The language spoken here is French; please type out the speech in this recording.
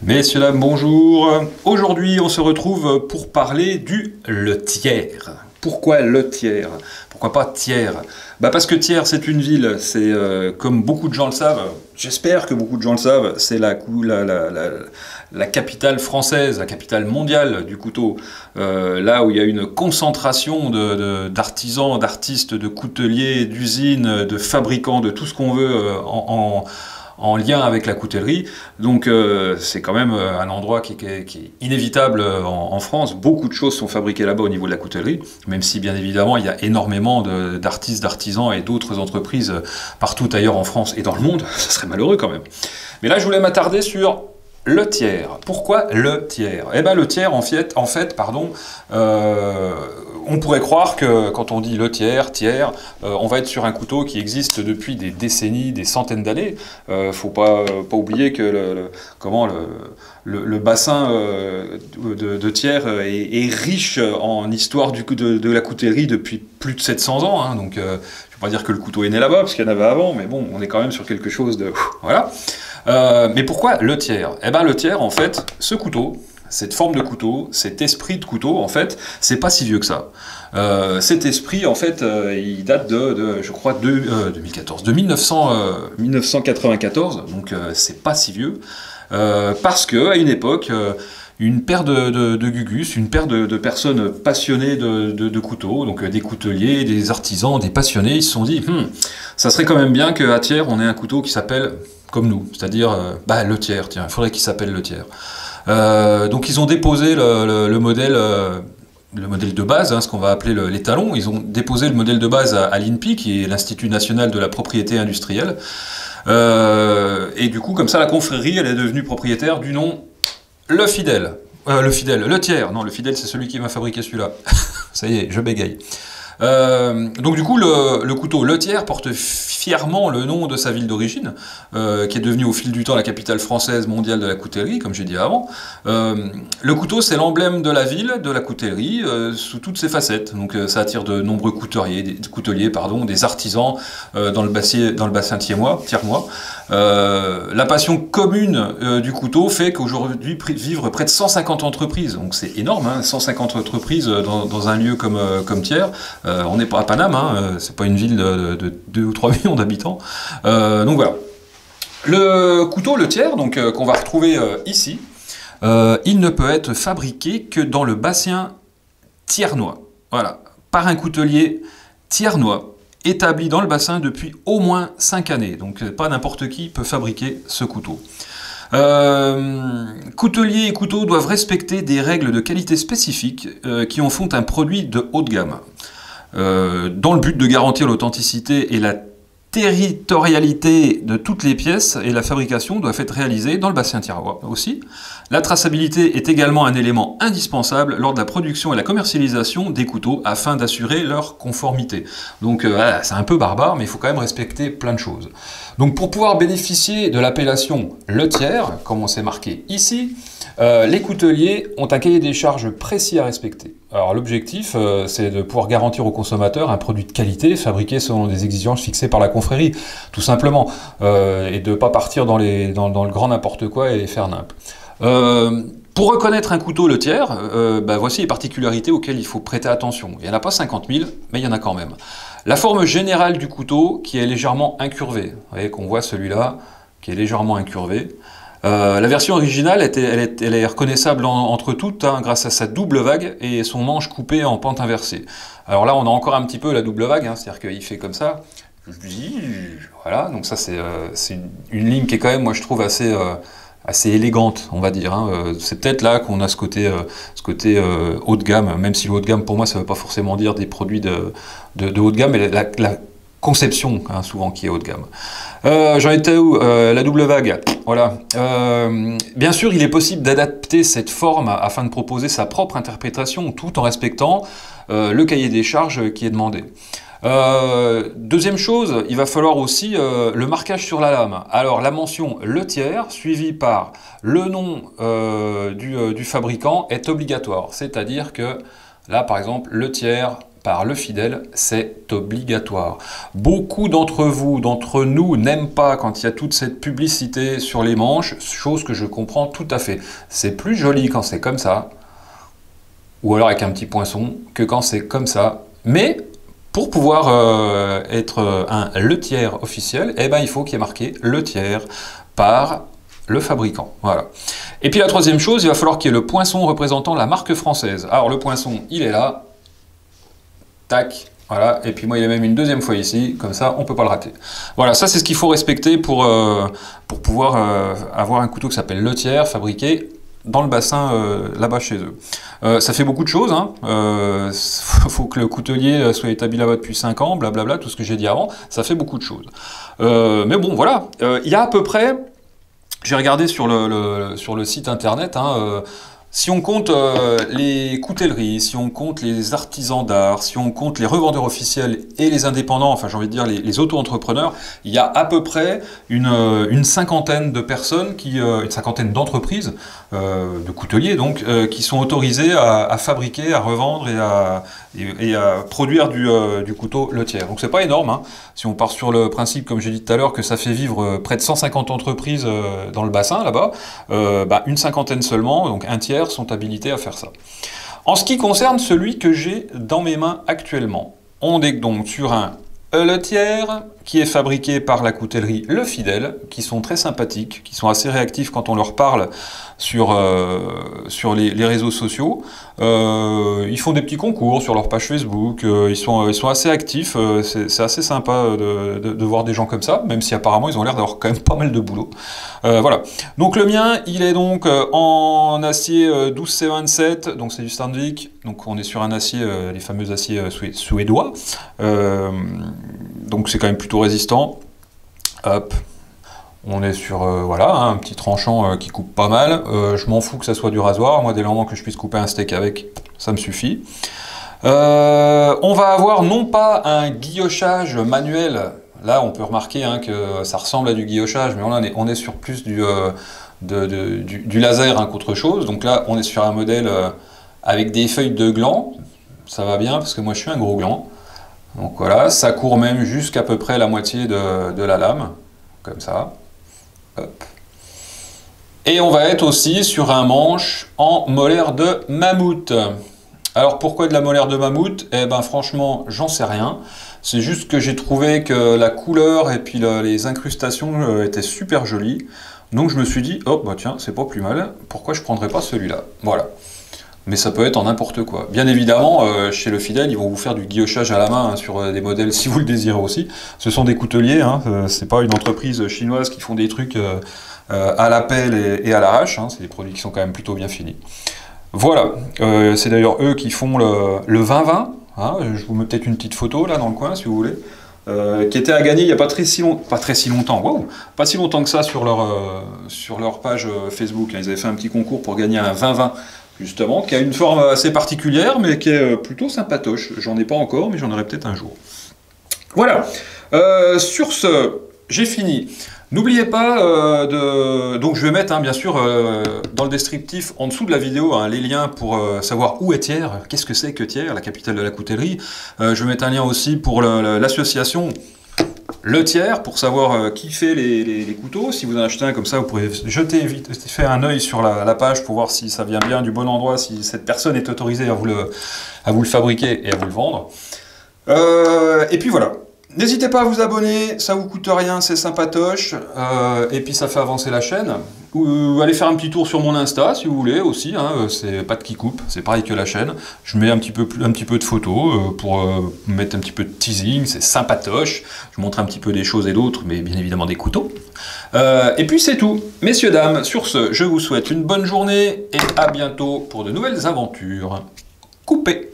Messieurs, dames, bonjour. Aujourd'hui, on se retrouve pour parler du Le Thiers. Pourquoi Le Thiers? Pourquoi pas Thiers? Parce que Thiers, c'est une ville, c'est comme beaucoup de gens le savent, j'espère que beaucoup de gens le savent, c'est la capitale française, la capitale mondiale du couteau. Là où il y a une concentration d'artisans, d'artistes, de couteliers, d'usines, de fabricants, de tout ce qu'on veut en lien avec la coutellerie. Donc c'est quand même un endroit qui est inévitable en France. Beaucoup de choses sont fabriquées là-bas au niveau de la coutellerie, même si bien évidemment il y a énormément d'artistes, d'artisans et d'autres entreprises partout ailleurs en France et dans le monde. Ça serait malheureux quand même. Mais là je voulais m'attarder sur Le Thiers. Pourquoi Le Thiers? Eh bien le Thiers, on pourrait croire que quand on dit Le Thiers, on va être sur un couteau qui existe depuis des décennies, des centaines d'années. Faut pas oublier que le bassin de Thiers est riche en histoire de la coutellerie depuis plus de 700 ans. Hein, donc je ne vais pas dire que le couteau est né là-bas, parce qu'il y en avait avant, mais bon, on est quand même sur quelque chose de... Voilà. Mais pourquoi Le Thiers? Eh bien le Thiers, en fait, ce couteau, cette forme de couteau, cet esprit de couteau, en fait, c'est pas si vieux que ça. Cet esprit, en fait, il date je crois, de 1994, donc c'est pas si vieux, parce que à une époque, une paire de gugus, une paire de personnes passionnées de couteaux, donc des couteliers, des artisans, des passionnés, ils se sont dit, ça serait quand même bien qu'à Thiers, on ait un couteau qui s'appelle comme nous, c'est-à-dire Le Thiers, tiens, il faudrait qu'il s'appelle Le Thiers. Donc ils ont déposé le modèle de base, hein, ce qu'on va appeler les talons. Ils ont déposé le modèle de base à l'INPI, qui est l'Institut National de la Propriété Industrielle. Et du coup, comme ça, la confrérie, elle est devenue propriétaire du nom Le Thiers. Non, Le Fidèle, c'est celui qui m'a fabriqué celui-là. Ça y est, je bégaye. Donc du coup, le couteau Le Thiers porte fièrement le nom de sa ville d'origine, qui est devenue au fil du temps la capitale française mondiale de la coutellerie, comme j'ai dit avant. Le couteau, c'est l'emblème de la ville, de la coutellerie, sous toutes ses facettes. Donc ça attire de nombreux couteliers, des artisans dans le bassin thiémois. La passion commune du couteau fait qu'aujourd'hui vivent près de 150 entreprises. Donc c'est énorme, hein, 150 entreprises dans un lieu comme Thiers. On n'est pas à Paname, hein, c'est pas une ville de 2 ou 3 millions d'habitants. Donc voilà. Le couteau, Le Thiers, donc qu'on va retrouver ici, il ne peut être fabriqué que dans le bassin thiernois. Voilà, par un coutelier thiernois, établi dans le bassin depuis au moins 5 années. Donc pas n'importe qui peut fabriquer ce couteau. Couteliers et couteaux doivent respecter des règles de qualité spécifiques qui en font un produit de haut de gamme. Dans le but de garantir l'authenticité et la territorialité de toutes les pièces, et la fabrication doit être réalisée dans le bassin thiernois aussi. La traçabilité est également un élément indispensable lors de la production et la commercialisation des couteaux afin d'assurer leur conformité. Donc c'est un peu barbare, mais il faut quand même respecter plein de choses. Donc pour pouvoir bénéficier de l'appellation Le Thiers, comme on s'est marqué ici, les couteliers ont un cahier des charges précis à respecter. Alors l'objectif, c'est de pouvoir garantir aux consommateurs un produit de qualité fabriqué selon des exigences fixées par la confrérie, tout simplement, et de ne pas partir dans le grand n'importe quoi et faire nimp. Pour reconnaître un couteau Le Thiers, voici les particularités auxquelles il faut prêter attention. Il n'y en a pas 50 000, mais il y en a quand même. La forme générale du couteau qui est légèrement incurvée. Vous voyez qu'on voit celui-là qui est légèrement incurvé. La version originale, elle est reconnaissable entre toutes grâce à sa double vague et son manche coupé en pente inversée. Alors là, on a encore un petit peu la double vague, hein, c'est-à-dire qu'il fait comme ça. Voilà, donc ça c'est une ligne qui est quand même, moi je trouve, assez élégante, on va dire. Hein. C'est peut-être là qu'on a ce côté haut de gamme, même si le haut de gamme, pour moi, ça ne veut pas forcément dire des produits de haut de gamme, mais la conception, hein, souvent, qui est haut de gamme. J'en étais où? La double vague. Voilà. Bien sûr, il est possible d'adapter cette forme afin de proposer sa propre interprétation, tout en respectant le cahier des charges qui est demandé. Deuxième chose, il va falloir aussi le marquage sur la lame. Alors la mention Le Thiers suivie par le nom du fabricant est obligatoire. C'est-à-dire que là par exemple Le Thiers par Le Fidèle, c'est obligatoire. Beaucoup d'entre vous, d'entre nous, n'aiment pas quand il y a toute cette publicité sur les manches, chose que je comprends tout à fait. C'est plus joli quand c'est comme ça, ou alors avec un petit poinçon, que quand c'est comme ça. Mais pour pouvoir être un laitière officiel, eh ben, il faut qu'il y ait marqué laitière par le fabricant. Voilà. Et puis la troisième chose, il va falloir qu'il y ait le poinçon représentant la marque française. Alors le poinçon, il est là. Tac. Voilà. Et puis moi, il est même une deuxième fois ici. Comme ça, on ne peut pas le rater. Voilà, ça c'est ce qu'il faut respecter pour pouvoir avoir un couteau qui s'appelle laitière, fabriqué dans le bassin là-bas chez eux. Ça fait beaucoup de choses, hein. Faut que le coutelier soit établi là-bas depuis 5 ans, blablabla, tout ce que j'ai dit avant, ça fait beaucoup de choses. Mais bon, voilà, il y a à peu près, j'ai regardé sur le site internet, hein, si on compte les coutelleries, si on compte les artisans d'art, si on compte les revendeurs officiels et les indépendants, enfin j'ai envie de dire les auto-entrepreneurs, il y a à peu près une cinquantaine de personnes, une cinquantaine d'entreprises, de couteliers donc, qui sont autorisés à fabriquer, à revendre et à produire du couteau laitière. Donc c'est pas énorme, hein. Si on part sur le principe, comme j'ai dit tout à l'heure, que ça fait vivre près de 150 entreprises dans le bassin là-bas, une cinquantaine seulement, donc un tiers, sont habilités à faire ça. En ce qui concerne celui que j'ai dans mes mains actuellement, on est donc sur un laitière qui est fabriqué par la coutellerie Le Fidèle, qui sont très sympathiques, qui sont assez réactifs quand on leur parle sur les réseaux sociaux. Ils font des petits concours sur leur page Facebook, ils sont assez actifs, c'est assez sympa de voir des gens comme ça, même si apparemment ils ont l'air d'avoir quand même pas mal de boulot. Voilà. Donc le mien, il est donc en acier 12C27, donc c'est du Sandvik, donc on est sur un acier, les fameux aciers suédois, donc c'est quand même plutôt résistant. Hop. On est sur voilà, hein, un petit tranchant qui coupe pas mal. Je m'en fous que ça soit du rasoir. Moi, dès le moment que je puisse couper un steak avec, ça me suffit. On va avoir non pas un guillochage manuel. Là, on peut remarquer hein, que ça ressemble à du guillochage, mais on est sur plus du laser hein, qu'autre chose. Donc là, on est sur un modèle avec des feuilles de gland. Ça va bien, parce que moi, je suis un gros gland. Donc voilà, ça court même jusqu'à peu près la moitié de la lame. Comme ça. Hop. Et on va être aussi sur un manche en molaire de mammouth. Alors pourquoi de la molaire de mammouth? Eh ben franchement, j'en sais rien. C'est juste que j'ai trouvé que la couleur et puis les incrustations étaient super jolies. Donc je me suis dit, oh bah tiens, c'est pas plus mal. Pourquoi je prendrais pas celui-là? Voilà. Mais ça peut être en n'importe quoi. Bien évidemment, chez Le Fidèle, ils vont vous faire du guillochage à la main hein, sur des modèles si vous le désirez aussi. Ce sont des couteliers, hein, c'est pas une entreprise chinoise qui font des trucs à la pelle et à l'arrache. Hein, c'est des produits qui sont quand même plutôt bien finis. Voilà, c'est d'ailleurs eux qui font le 20-20. Hein, je vous mets peut-être une petite photo là dans le coin si vous voulez. Qui était à gagner il n'y a pas si longtemps, wow, pas si longtemps que ça sur leur page Facebook. Ils avaient fait un petit concours pour gagner un 20-20. Justement, qui a une forme assez particulière, mais qui est plutôt sympatoche. J'en ai pas encore, mais j'en aurai peut-être un jour. Voilà. Sur ce, j'ai fini. N'oubliez pas donc je vais mettre, hein, bien sûr, dans le descriptif, en dessous de la vidéo, hein, les liens pour savoir où est Thiers, qu'est-ce que c'est que Thiers, la capitale de la coutellerie. Je vais mettre un lien aussi pour l'association Le Thiers, pour savoir qui fait les couteaux. Si vous en achetez un comme ça, vous pourrez faire un œil sur la page pour voir si ça vient bien du bon endroit, si cette personne est autorisée à vous le fabriquer et à vous le vendre. Et puis voilà. N'hésitez pas à vous abonner, ça vous coûte rien, c'est sympatoche, et puis ça fait avancer la chaîne. Ou allez faire un petit tour sur mon Insta si vous voulez aussi, hein, c'est pas de qui coupe, c'est pareil que la chaîne. Je mets un petit peu de photos pour mettre un petit peu de teasing, c'est sympatoche. Je montre un petit peu des choses et d'autres, mais bien évidemment des couteaux. Et puis c'est tout. Messieurs, dames, sur ce, je vous souhaite une bonne journée et à bientôt pour de nouvelles aventures. Coupez!